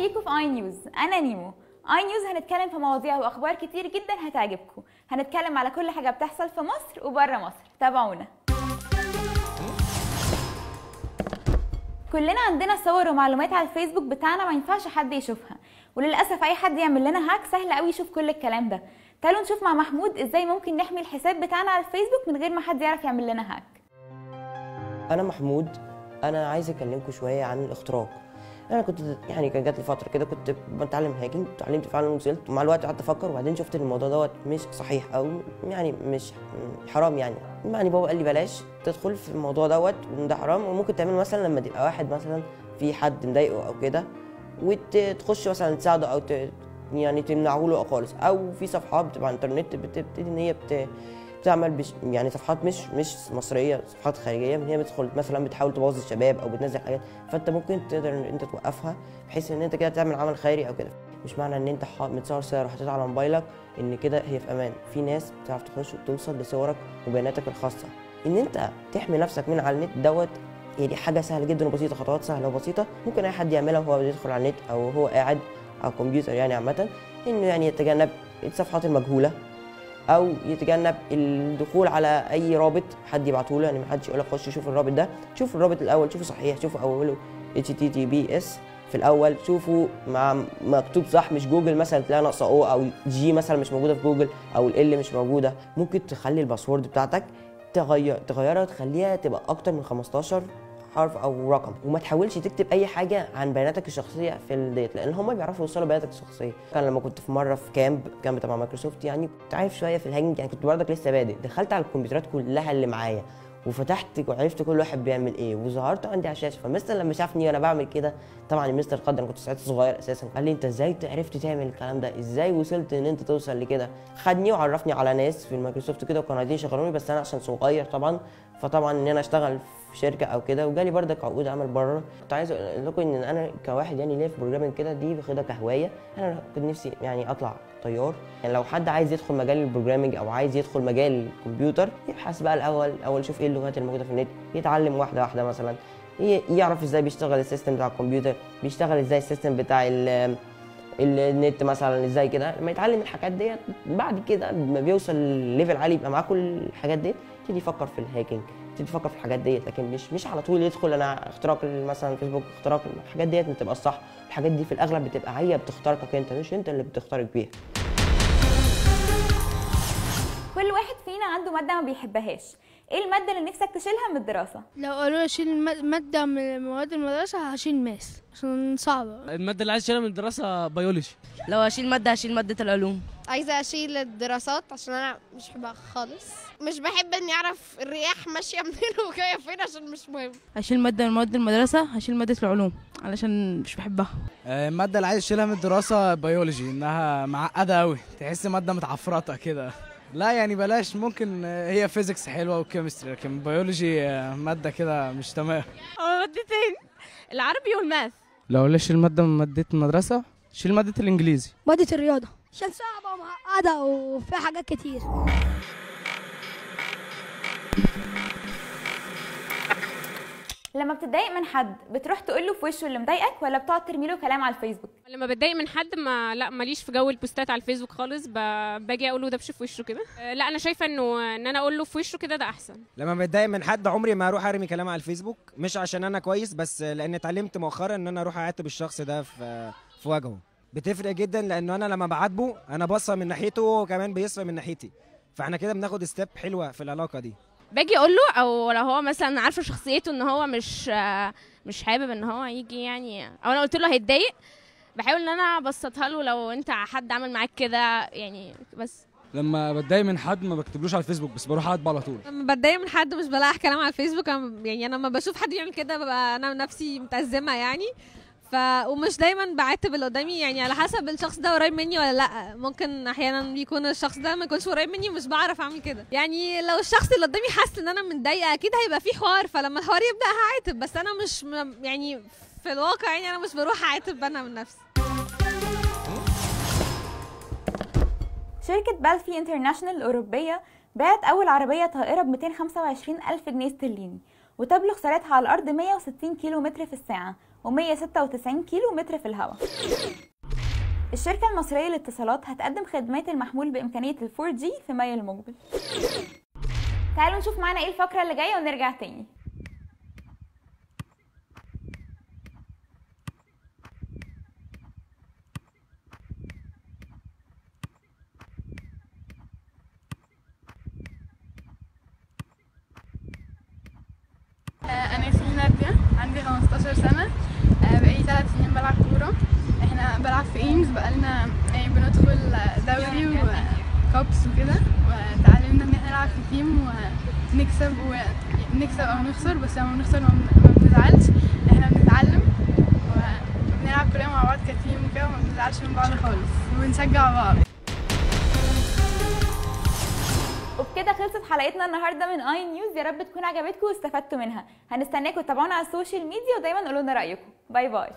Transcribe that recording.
بيكم في اي نيوز. انا نيمو. اي نيوز هنتكلم في مواضيع واخبار كتير جدا هتعجبكم. هنتكلم على كل حاجه بتحصل في مصر وبره مصر. تابعونا. كلنا عندنا صور ومعلومات على الفيسبوك بتاعنا ما ينفعش حد يشوفها، وللاسف اي حد يعمل لنا هاك سهل قوي يشوف كل الكلام ده. تعالوا نشوف مع محمود ازاي ممكن نحمي الحساب بتاعنا على الفيسبوك من غير ما حد يعرف يعمل لنا هاك. انا محمود، انا عايز اكلمكم شويه عن الاختراق. انا كنت كان جات لي فتره كده كنت بتعلم هاكينج، اتعلمت فعلا وصلت، ومع الوقت قعدت افكر وبعدين شفت ان الموضوع دوت مش صحيح او مش حرام. يعني بابا قال لي بلاش تدخل في الموضوع دوت، ده حرام وممكن تعمله مثلا لما تبقى واحد مثلا في حد مضايقه او كده وتخش مثلا تساعده او تمنعه له خالص، او في صفحات بتبقى على الانترنت بتبتدي ان هي بتعمل صفحات مش مصريه، صفحات خارجيه، ان هي بتدخل مثلا بتحاول تبوظ الشباب او بتنزل حاجات، فانت ممكن تقدر ان انت توقفها بحيث ان انت كده تعمل عمل خيري او كده. مش معنى ان انت متصور صور وحطيتها على موبايلك ان كده هي في امان. في ناس بتعرف تخش وتوصل لصورك وبياناتك الخاصه. ان انت تحمي نفسك من على النت دوت هي دي حاجه سهله جدا وبسيطه، خطوات سهله وبسيطه ممكن اي حد يعملها وهو بيدخل على النت او هو قاعد على الكمبيوتر عامه، انه يتجنب الصفحات المجهوله او يتجنب الدخول على اي رابط حد يبعته له. ما حدش يقول لك خش شوف الرابط ده، شوف الرابط الاول، شوفه صحيح، شوفه اوله HTTPS في الاول، شوفه مع مكتوب صح، مش جوجل مثلا تلاقي ناقصه او جي مثلا مش موجوده في جوجل او ال مش موجوده. ممكن تخلي الباسورد بتاعتك تغيرها وتخليها تبقى اكتر من 15 حرف او رقم، وما تحاولش تكتب اي حاجه عن بياناتك الشخصيه في الديت، لان هم بيعرفوا يوصلوا بياناتك الشخصيه. كان لما كنت في مره في كامب تبع مايكروسوفت، كنت عارف شويه في الهاكينج، كنت برضك لسه بادئ، دخلت على الكمبيوترات كلها اللي معايا وفتحت وعرفت كل واحد بيعمل ايه وظهرت عندي على الشاشه. فمستر لما شافني وانا بعمل كده، طبعا المستر قدر، انا كنت ساعتها صغير اساسا، قال لي انت ازاي عرفت تعمل الكلام ده، ازاي وصلت ان انت توصل لكده. خدني وعرفني على ناس في المايكروسوفت كده وكانوا عايزين يشغلوني، بس انا عشان صغير فطبعا ان انا اشتغل في شركه او كده، وجالي بردك عقود عمل بره. كنت عايز اقول لكم ان انا كواحد ليا في بروجرامنج كده، دي باخدها كهوايه. انا كنت نفسي اطلع طيار. لو حد عايز يدخل مجال البروجرامنج او عايز يدخل مجال الكمبيوتر، يبحث بقى الاول يشوف ايه اللغات الموجوده في النت، يتعلم واحده واحده، مثلا يعرف ازاي بيشتغل السيستم بتاع الكمبيوتر، بيشتغل ازاي السيستم بتاع النت مثلا، ازاي كده. لما يتعلم الحاجات ديت بعد كده لما بيوصل ليفل عالي يبقى معاه كل الحاجات ديت، يبتدي يفكر في الهاكينج، يبتدي يفكر في الحاجات ديت، لكن مش على طول يدخل انا اختراق مثلا فيسبوك، اختراق الحاجات ديت ما بتبقى الصح. الحاجات دي في الاغلب بتبقى هي بتخترقك انت، مش انت اللي بتخترق بيها. كل واحد فينا عنده ماده ما بيحبهاش. ايه الماده اللي نفسك تشيلها من الدراسه؟ لو قالوا لي اشيل ماده من مواد المدرسه هشيل ماس عشان صعبه. الماده اللي عايز اشيلها من الدراسه بيولوجي. لو هشيل ماده هشيل ماده العلوم. عايزه اشيل الدراسات عشان انا مش بحبها خالص، مش بحب اني اعرف الرياح ماشيه منين وجايه فين عشان مش مهم. هشيل ماده من مواد المدرسه، هشيل ماده العلوم علشان مش بحبها. الماده اللي عايز اشيلها من الدراسه بيولوجي، انها معقده قوي، تحس ماده متعفرطه كده. لا بلاش، ممكن هي فيزيكس حلوه وكيمستري، لكن بيولوجي ماده كده مش تمام. مادتين، العربي والماث. لو ليش شيل ماده من ماده المدرسه، شيل ماده الانجليزي. ماده الرياضه عشان صعبه ومعقده وفيها حاجات كتير. لما بتتضايق من حد بتروح تقول له في وشه اللي مضايقك، ولا بتقعد ترمي له كلام على الفيسبوك؟ لما بتضايق من حد ماليش في جو البوستات على الفيسبوك خالص، باجي اقول له دبش في وشه كده. لا انا شايفه ان انا اقول له في وشه كده ده احسن. لما بتضايق من حد عمري ما اروح ارمي كلام على الفيسبوك، مش عشان انا كويس، بس لان اتعلمت مؤخرا ان انا اروح اعاتب الشخص ده في وجهه. بتفرق جدا، لانه انا لما بعاتبه انا بصه من ناحيته وهو كمان بيصفى من ناحيتي، فاحنا كده بناخد ستيب حلوه في العلاقه دي. باجي اقول له، او لو هو مثلا عارفه شخصيته ان هو مش حابب ان هو يجي او انا قلت له هيتضايق، بحاول ان انا ابسطها له لو انت حد عمل معاك كده بس. لما بتضايق من حد ما بكتبلوش على الفيسبوك، بس بروح اعاتبه على طول. لما بتضايق من حد مش بلاقي كلام على الفيسبوك، انا لما بشوف حد يعمل كده ببقى انا نفسي متأزمه ومش دايما بعاتب اللي قدامي، على حسب الشخص ده قريب مني ولا لا. ممكن احيانا بيكون الشخص ده ما يكونش قريب مني ومش بعرف اعمل كده. لو الشخص اللي قدامي حاسس ان انا متضايقه اكيد هيبقى في حوار، فلما الحوار يبدا هعاتب، بس انا مش في الواقع انا مش بروح اعاتب انا من نفسي. شركه بالفي انترناشونال الاوروبيه بعت اول عربيه طائره ب 225,000 جنيه استرليني، وتبلغ سرعتها على الارض 160 كيلو متر في الساعه، و196 كيلو متر في الهواء. الشركة المصرية للاتصالات هتقدم خدمات المحمول بإمكانية ال 4G في مايو المقبل. تعالوا نشوف معانا ايه الفقرة اللي جاية ونرجع تاني. أنا اسمي نادية، عندي 15 سنة، بقالي 3 سنين بلعب كورة. احنا بلعب في ايمز، بقالنا بندخل دوري وكابس وكده، وتعلمنا ان احنا نلعب في تيم ونكسب او نخسر، بس لما بنخسر ما بنزعلش، احنا بنتعلم وبنلعب كلنا مع بعض كتيم وكده، وما بنزعلش من بعض خالص وبنشجع بعض. وبكده خلصت حلقتنا النهارده من اي نيوز، يا رب تكون عجبتكم واستفدتوا منها. هنستناكم تتابعونا على السوشيال ميديا ودايما قولوا لنا رايكم. باي باي.